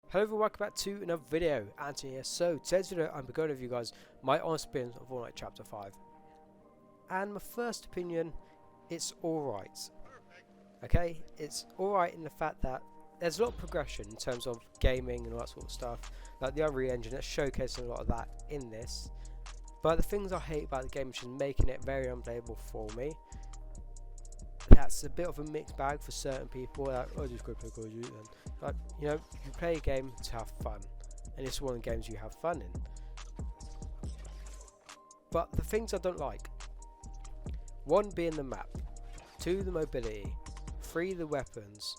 Hello everyone, welcome back to another video. Anthony here. So today's video I'm going to give you guys my honest opinion of Fortnite Chapter 5. And my first opinion, it's alright. Okay, it's alright in the fact that there's a lot of progression in terms of gaming and all that sort of stuff. Like the Unreal Engine, that's showcasing a lot of that in this. But the things I hate about the game, which is making it very unplayable for me, that's a bit of a mixed bag for certain people. Like, oh, just go play Call of Duty then. Like, you know, you play a game to have fun, and it's one of the games you have fun in. But the things I don't like, one being the map, two the mobility, three the weapons,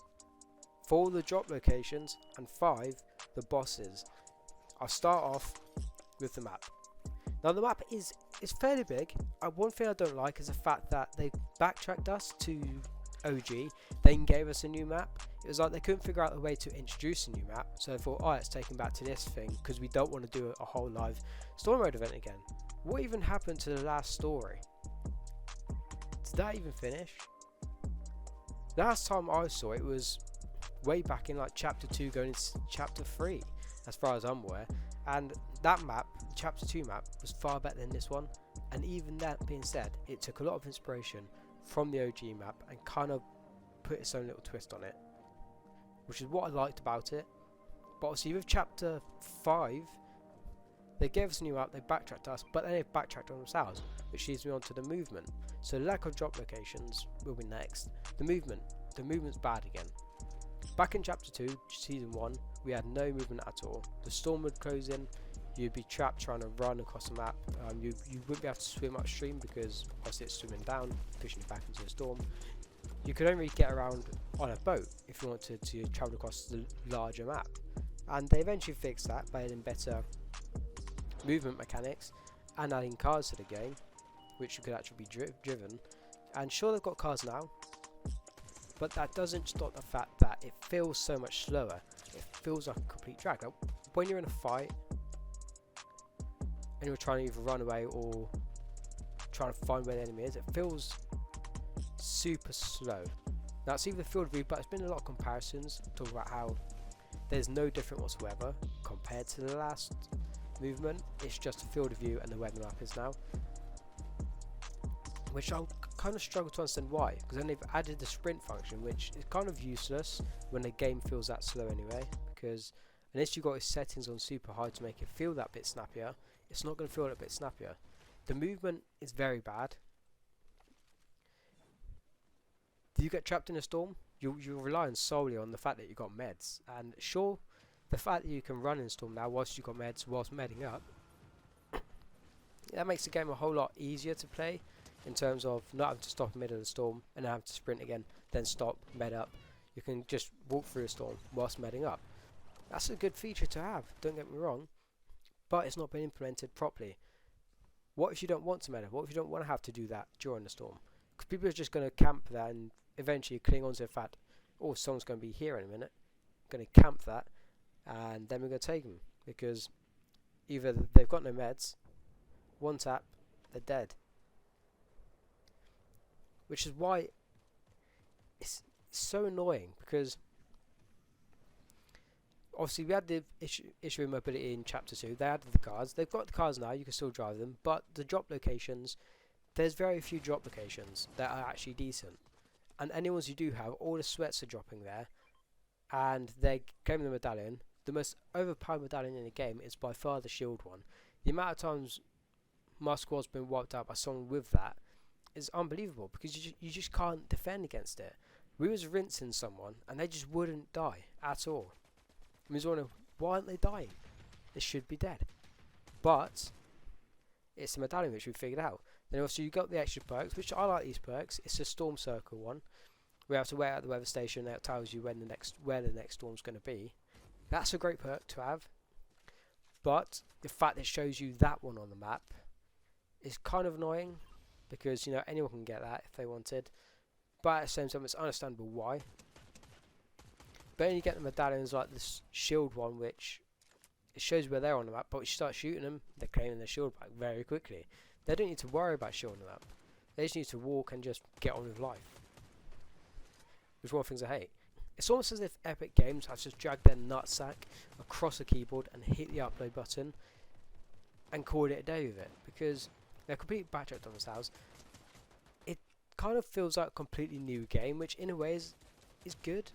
four the drop locations, and five the bosses. I'll start off with the map. Now the map is fairly big. One thing I don't like is the fact that they backtracked us to OG, then gave us a new map. It was like they couldn't figure out a way to introduce a new map, so they thought, oh, let's take them back to this thing because we don't want to do a whole live story mode event again. What even happened to the last story? Did that even finish? Last time I saw it was way back in like chapter 2 going into chapter 3 as far as I'm aware, and that map, chapter 2 map, was far better than this one. And even that being said, it took a lot of inspiration from the OG map and kind of put its own little twist on it, which is what I liked about it. But obviously with chapter 5 they gave us a new map, they backtracked us, but then they've backtracked on themselves, which leads me on to the movement. So lack of drop locations will be next. The movement's bad again. Back in chapter 2 season 1 we had no movement at all. The storm would close in, you'd be trapped trying to run across the map. You wouldn't be able to swim upstream because obviously it's swimming down, pushing you back into the storm. You could only get around on a boat if you wanted to travel across the larger map. And they eventually fixed that by adding better movement mechanics and adding cars to the game, which you could actually be driven. And sure, they've got cars now, but that doesn't stop the fact that it feels so much slower. It feels like a complete drag. Like when you're in a fight and you're trying to either run away or trying to find where the enemy is, it feels super slow. Now it's either field view, but it's been a lot of comparisons talking about how there's no different whatsoever compared to the last movement. It's just a field of view and the way the map is now, which I'll kind of struggle to understand why, because then they've added the sprint function, which is kind of useless when the game feels that slow anyway, because unless you've got your settings on super high to make it feel that bit snappier, it's not going to feel that bit snappier. The movement is very bad. Do you get trapped in a storm? You're relying solely on the fact that you've got meds, and sure, the fact that you can run in a storm now whilst you've got meds whilst medding up, that makes the game a whole lot easier to play in terms of not having to stop in the middle of the storm and then have to sprint again, then stop, med up. You can just walk through a storm whilst medding up. That's a good feature to have, don't get me wrong, but it's not been implemented properly. What if you don't want to med up? What if you don't want to have to do that during the storm? Because people are just going to camp there and eventually cling on to the fact, oh, someone's going to be here in a minute, going to camp that, and then we're going to take them, because either they've got no meds, one tap, they're dead. Which is why it's so annoying, because obviously we had the issue of mobility in chapter 2. They added the cars. They've got the cars now, you can still drive them, but the drop locations, there's very few drop locations that are actually decent. And any ones you do have, all the sweats are dropping there, and they're claiming the medallion. The most overpowered medallion in the game is by far the shield one. The amount of times my squad's been wiped out by someone with that is unbelievable, because you just can't defend against it. We was rinsing someone and they just wouldn't die at all. I was wondering, why aren't they dying? They should be dead. But it's the medallion which we figured out. Then also you got the extra perks, which I like these perks. It's a storm circle one. We have to wait at the weather station and it tells you when where the next storm's going to be. That's a great perk to have. But the fact that it shows you that one on the map is kind of annoying, because you know anyone can get that if they wanted, but at the same time it's understandable why. But then you get the medallions like this shield one, which it shows where they're on the map, but when you start shooting them, they're claiming their shield back very quickly. They don't need to worry about shielding the map, they just need to walk and just get on with life, which is one of the things I hate. It's almost as if Epic Games has just dragged their nutsack across a keyboard and hit the upload button and called it a day with it, because they're completely backtracked on themselves. It kind of feels like a completely new game, which in a way is good,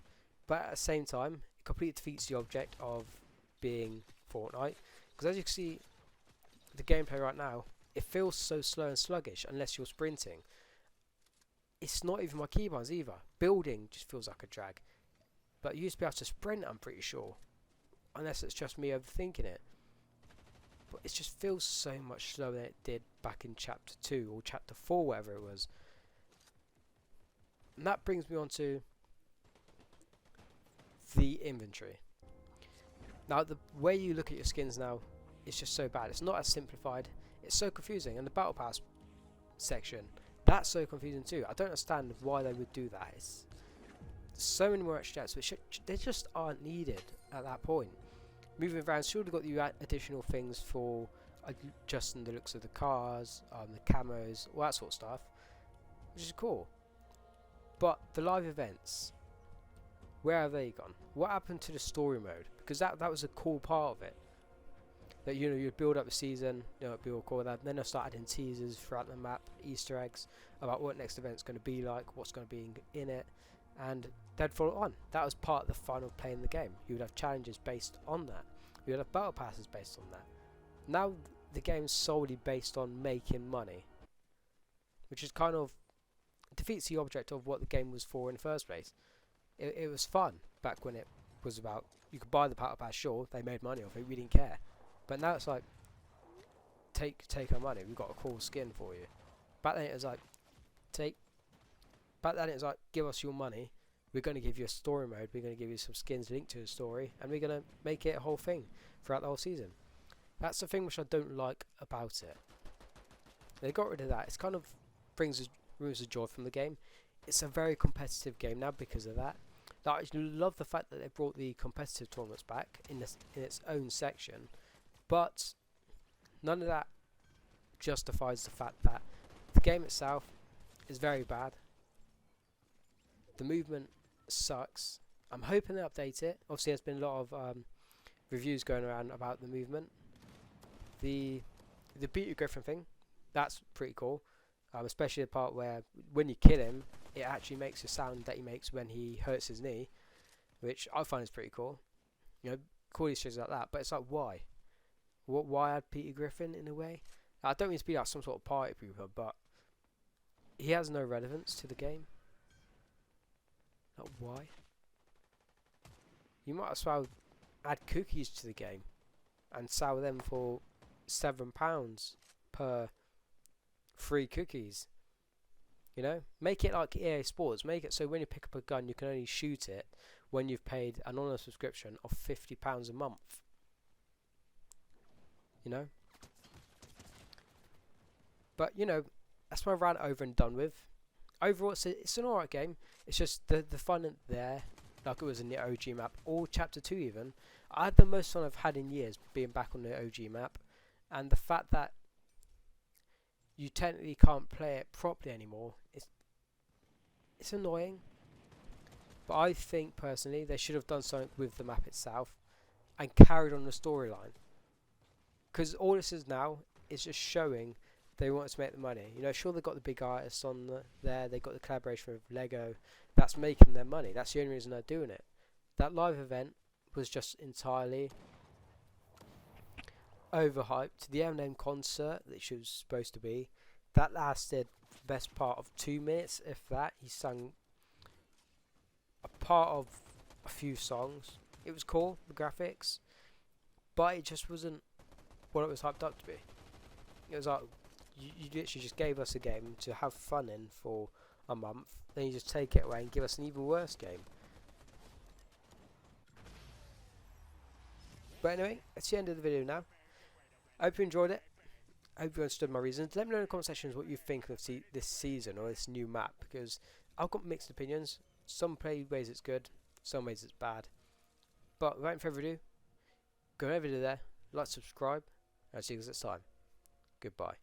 but at the same time it completely defeats the object of being Fortnite, because as you can see the gameplay right now, it feels so slow and sluggish unless you're sprinting. It's not even my keybinds either. Building just feels like a drag, but you used to be able to sprint, I'm pretty sure, unless it's just me overthinking it. But it just feels so much slower than it did back in chapter 2 or chapter 4, whatever it was. And that brings me on to the inventory. Now the way you look at your skins now is just so bad. It's not as simplified. It's so confusing. And the battle pass section, that's so confusing too. I don't understand why they would do that. It's so many more extra steps which they just aren't needed at that point. Moving around, sure, they've got you additional things for adjusting the looks of the cars, the camos, all that sort of stuff, which is cool. But the live events, where have they gone? What happened to the story mode? Because that was a cool part of it. That, you know, you'd build up the season, you know, it'd be all cool. Then they'll start adding teasers throughout the map, Easter eggs about what next event's going to be like, what's going to be in it, and they'd follow on. That was part of the fun of playing the game. You would have challenges based on that. You would have battle passes based on that. Now the game's solely based on making money, which is kind of defeats the object of what the game was for in the first place. It was fun back when it was about, you could buy the battle pass, sure, they made money off it, we didn't care. But now it's like, take our money, we've got a cool skin for you. Back then it was like, give us your money, we're going to give you a story mode, we're going to give you some skins linked to the story, and we're going to make it a whole thing throughout the whole season. That's the thing which I don't like about it. They got rid of that. It's kind of removes the joy from the game. It's a very competitive game now because of that. I actually love the fact that they brought the competitive tournaments back in its own section, but none of that justifies the fact that the game itself is very bad. The movement sucks. I'm hoping they update it. Obviously there's been a lot of reviews going around about the movement. The beat your griffin thing, that's pretty cool, especially the part where when you kill him it actually makes the sound that he makes when he hurts his knee, which I find is pretty cool. You know, cool Easter eggs like that, but it's like, why? Why add Peter Griffin in a way? I don't mean to be like some sort of party pooper, but he has no relevance to the game. Like, why? You might as well add cookies to the game and sell them for £7 per 3 cookies. You know, make it like EA Sports. Make it so when you pick up a gun, you can only shoot it when you've paid an online subscription of £50 a month. You know, but you know, that's my rant over and done with. Overall, it's an alright game. It's just the fun isn't there like it was in the OG map or chapter 2 even. I had the most fun I've had in years being back on the OG map, and the fact that you technically can't play it properly anymore, it's annoying. But I think personally they should have done something with the map itself and carried on the storyline, because all this is now is just showing they want to make the money. You know, sure, they've got the big artists on there, they've got the collaboration with Lego, that's making their money, that's the only reason they're doing it. That live event was just entirely overhyped. The Eminem concert that she was supposed to be, that lasted the best part of 2 minutes, if that. He sang a part of a few songs. It was cool, the graphics, but it just wasn't what it was hyped up to be. It was like, you literally just gave us a game to have fun in for a month, then you just take it away and give us an even worse game. But anyway, that's the end of the video now. I hope you enjoyed it. I hope you understood my reasons. Let me know in the comment sections what you think of this season or this new map, because I've got mixed opinions. Some ways it's good, some ways it's bad. But without further ado, go over there, like, subscribe, and I'll see you guys next time. Goodbye.